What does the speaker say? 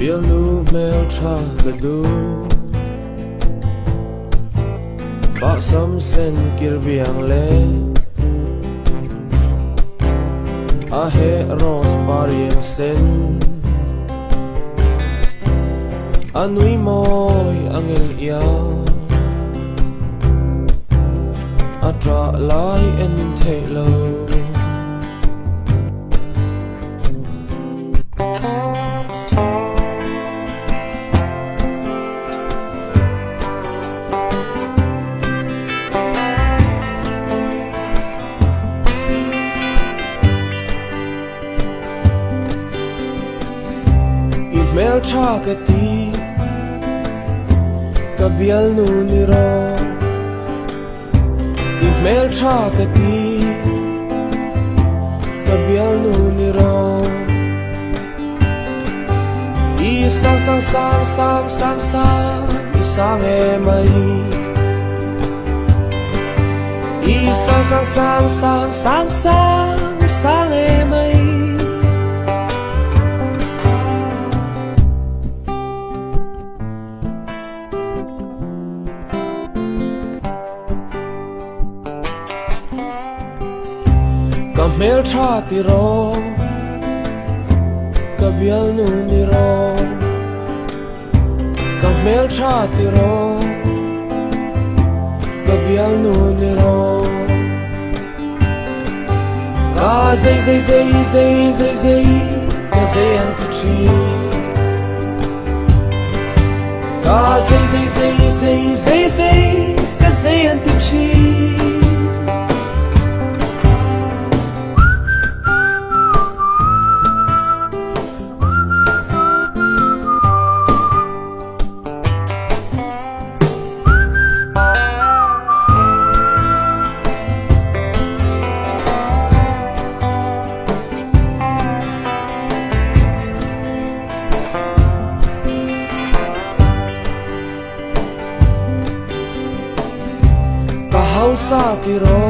bialNu mel tha gadu ba sam sen kirbiang le a he ros parien sen anui moi angel ia atra lai en thelo mel tha ka ti ka bialNu ni ro mel tha ka ti ka bialNu ni ro i sang sang sang sang sang sang i sang e mai i sang sang sang sang sang sang i sang e mai ka mel tha ti ro ka bialNu ni ro ka mel tha ti ro ka bialNu ni ro ka zai zai zai zai zai zai ka zai an tri ka zai zai zai zai zai zai ka zai an tri sa ti ro